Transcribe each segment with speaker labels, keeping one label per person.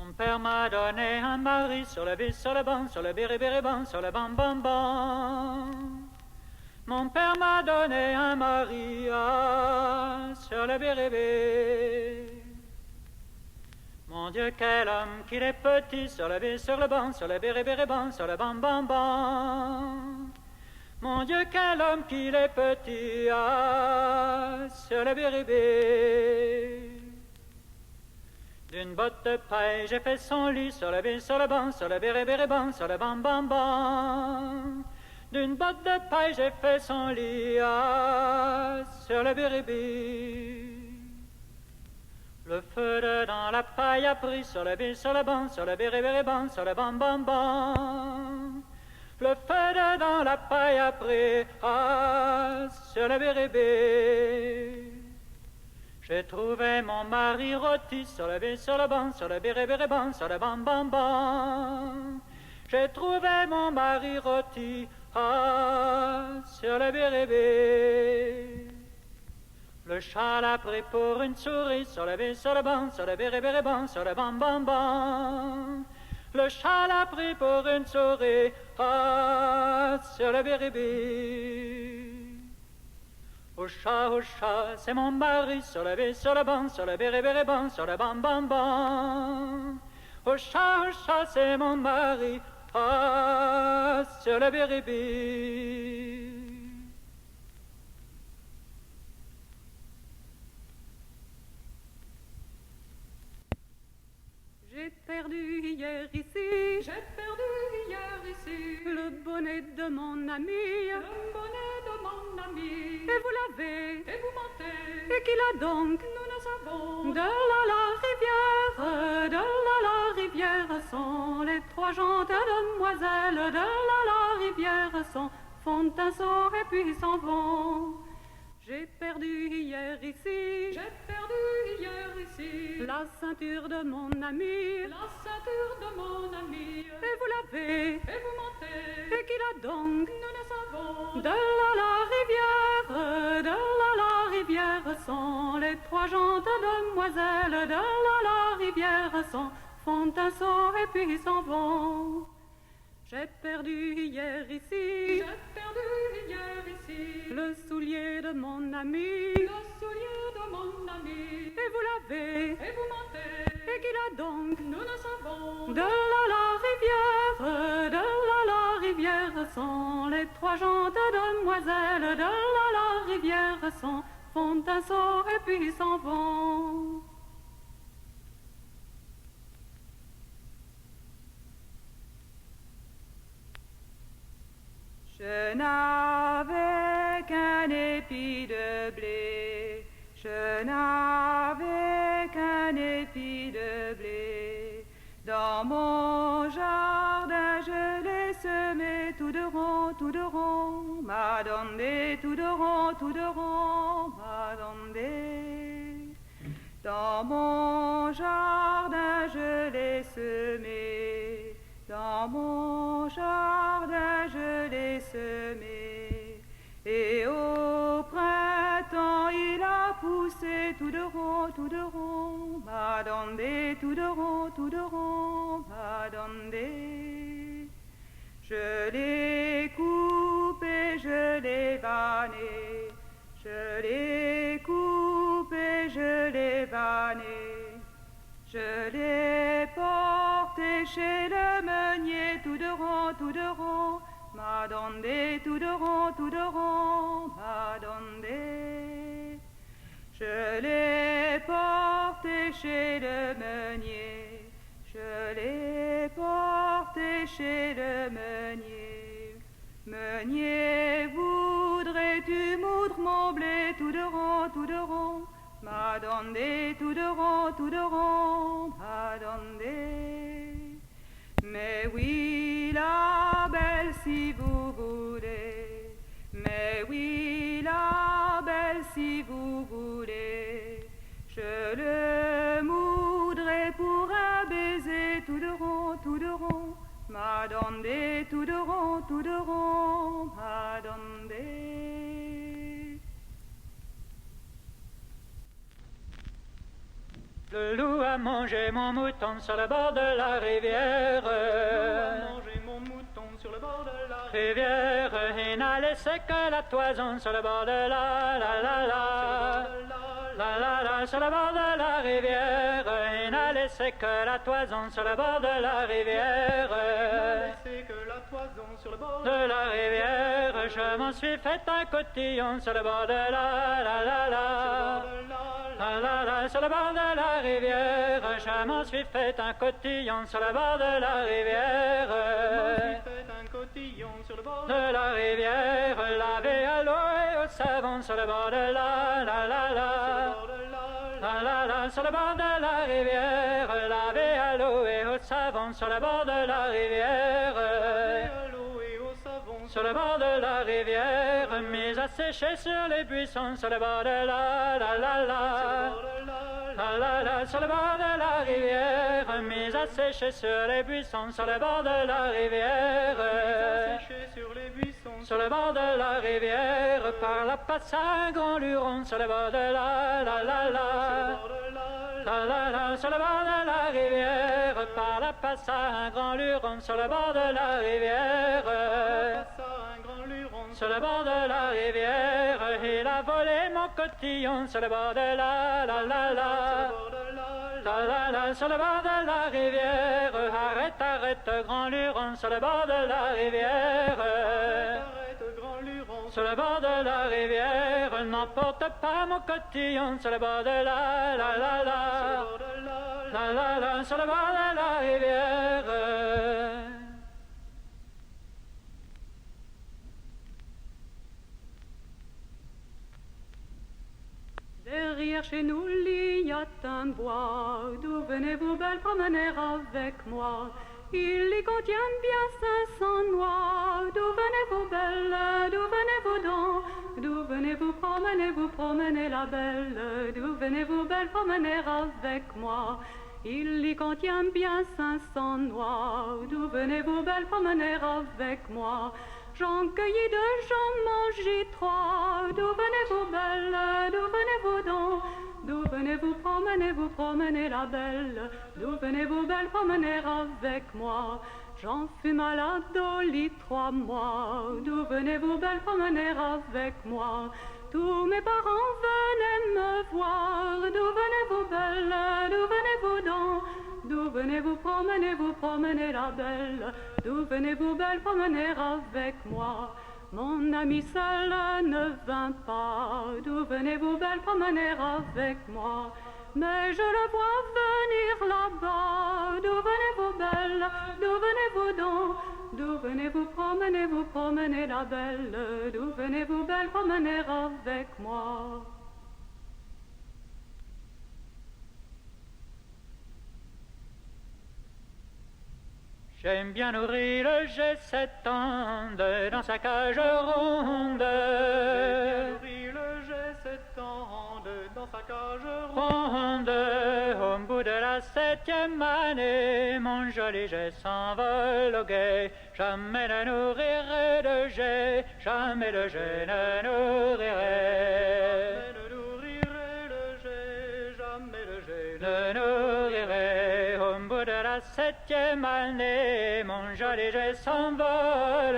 Speaker 1: Mon père m'a donné un mari sur le bis, sur le banc, sur le bérébérébam, sur le bam bam bam. Mon père m'a donné un mari sur le bérébé. Mon Dieu, quel homme qu'il est petit, sur le bis, sur le banc, sur le bérébérébam, sur le bam bam bam. Mon Dieu, quel homme qu'il est petit sur le bérébé. D'une botte de paille, j'ai fait son lit sur le bis, sur le banc, sur le bérébérébam, sur le bam bam bam. D'une botte de paille, j'ai fait son lit sur le bérébé. Le feu dans la paille a pris sur le bis, sur le banc, sur le bérébérébam, sur le bam bam bam. Le feu dans la paille a pris sur le bérébé. J'ai trouvé mon mari rôti sur le bis, sur le banc, sur le bérébérébam, sur le bam bam bam. J'ai trouvé mon mari rôti sur le bérébé. Le chat l'a pris pour une souris sur le bis, sur le banc, sur le bérébérébam, sur le bam bam bam. Le chat l'a pris pour une souris sur le bérébé. Au chat, c'est mon mari sur le bis, sur le banc, sur le bérébérébam, sur le bam bam bam. Au chat, c'est mon mari sur le bérébé.
Speaker 2: J'ai perdu hier ici, le bonnet de mon ami, et vous l'avez,
Speaker 3: et vous mentez,
Speaker 2: et qui l'a donc?
Speaker 3: nous ne savons.
Speaker 2: De la rivière sont les trois jantes demoiselles, de la rivière sont, font un saut et puis s'en vont. J'ai perdu hier ici,
Speaker 3: J'ai perdu hier ici
Speaker 2: la ceinture de mon ami,
Speaker 3: la ceinture de mon ami,
Speaker 2: et vous l'avez,
Speaker 3: et vous mentez,
Speaker 2: et qui l'a donc?
Speaker 3: nous ne savons.
Speaker 2: De la rivière sont les trois jantes demoiselles, de la rivière sont, font un saut et puis s'en vont. J'ai perdu hier ici
Speaker 3: J'ai perdu hier ici
Speaker 2: le soulier de mon ami,
Speaker 3: le soulier de mon ami,
Speaker 2: et vous l'avez,
Speaker 3: et vous mentez,
Speaker 2: et qui l'a donc?
Speaker 3: nous ne savons.
Speaker 2: De la rivière sont les trois jantes demoiselles, de la rivière sont, font un saut et puis s'en vont. Je n'avais qu'un épi de blé, je n'avais qu'un épi de blé. Dans mon jardin je l'ai semé tout de rond, madame, tout de rond, madame. Dans mon jardin je l'ai semé, dans mon jardin je l'ai semé, et au printemps il a poussé tout de rond, madame, tout de rond, madame. Je l'ai coupé, je l'ai vanné, je l'ai coupé, je l'ai vanné. Je l'ai porté chez le meunier tout de rond, madame, tout de rond, madame. Je l'ai porté chez le meunier, je l'ai porté chez le meunier. Meunier, voudrais-tu moudre mon blé tout de rond, madame, tout de rond, madame. Mais oui, la belle, si vous voulez, mais oui, la belle, si vous voulez, je le moudrai pour un baiser tout de rond, madame, tout de rond, madame.
Speaker 1: Le loup a mangé mon mouton sur le bord de la rivière.
Speaker 4: Mon mouton sur le bord de la
Speaker 1: Rivière, il n'a laissé que la toison sur le bord de la sur le bord de la rivière. Il n'a laissé que la toison sur le bord de la rivière. De la rivière, je m'en suis fait un cotillon sur le bord de sur le bord de la rivière, je m'en suis fait un cotillon sur le bord de la rivière. De la rivière, lavé à l'eau et au savon sur le bord de sur le bord de la rivière, lavé à l'eau et au savon sur le bord de la rivière. Sur le bord de la rivière, mis à sécher sur les buissons, sur le bord de sur le bord de la rivière, mis à sécher sur les buissons, sur le bord de la rivière. Sur le bord de la rivière, par la passe un grand luron, sur le bord de sur le bord de la rivière, par la passe un grand luron, sur le bord de la rivière. Sur le bord de la rivière, il a volé mon cotillon, sur le bord de sur le bord de la rivière, arrête, arrête, grand luron, sur le bord de la rivière. Sur le bord de la rivière, n'emporte pas mon cotillon, sur le bord de sur le bord de la rivière.
Speaker 2: Derrière chez nous, il y a un bois, d'où venez-vous belle promener avec moi? Il y contient bien 500 noix, d'où venez-vous belle, d'où venez-vous donc? D'où venez-vous promener la belle, d'où venez-vous belle promener avec moi? Il y contient bien 500 noix, d'où venez-vous belle promener avec moi? J'en cueillis deux, j'en mangeai trois, d'où venez-vous belle, d'où venez-vous donc? D'où venez-vous promener la belle, d'où venez-vous belle promener avec moi? J'en fus malade au lit 3 mois, d'où venez-vous belle promener avec moi? Tous mes parents venaient me voir, d'où venez-vous belle, d'où venez-vous donc? D'où venez-vous promener la belle, d'où venez-vous belle promener avec moi? Mon ami seul ne vint pas, d'où venez-vous belle promener avec moi? Mais je le vois venir là-bas, d'où venez-vous belle, d'où venez-vous donc? D'où venez-vous promener la belle, d'où venez-vous belle promener avec moi?
Speaker 1: J'aime bien nourrir le G7 ande dans sa cage ronde.
Speaker 4: J'aime bien nourrir le G7 ande dans sa cage
Speaker 1: ronde. Au bout de la 7e année, mon joli G s'envole au guet. Jamais ne nourrirai de G, jamais le G ne nourrirai.
Speaker 4: Jamais le G
Speaker 1: ne nourrirai. Au bout de la 7e année, mon joli G s'envole.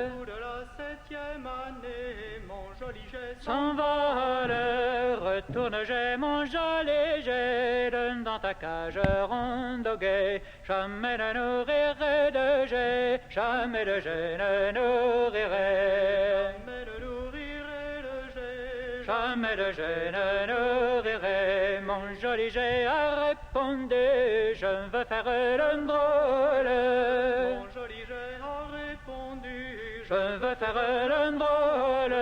Speaker 4: Au bout de la 7e année, mon joli G
Speaker 1: s'envole. Retourne G, mon joli G, dans ta cage ronde au guet. Jamais ne nourrirai de G, jamais le G ne nourrirai. Jamais le G ne nourrirai. Mon joli G a répondu, je veux faire le drôle.
Speaker 4: Mon joli G a répondu,
Speaker 1: je veux faire le drôle.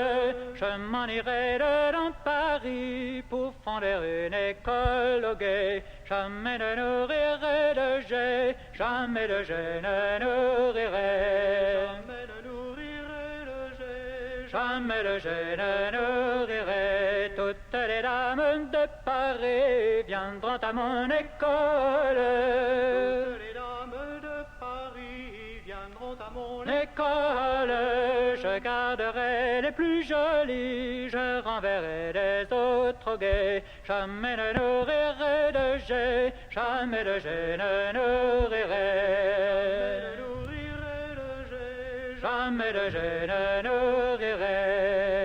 Speaker 1: Je m'en irai dans Paris pour fonder une école au guet. Jamais ne nourrirai de G, jamais le G ne nourrirai. Jamais le G ne nourrirai. Toutes les dames de Paris viendront à mon école.
Speaker 4: Toutes les dames de Paris viendront à mon
Speaker 1: école. je garderai les plus jolis, je renverrai les autres gays. Jamais ne nourrirai de jet, jamais de jet ne nourrirai. Jamais de jet ne nourrirai.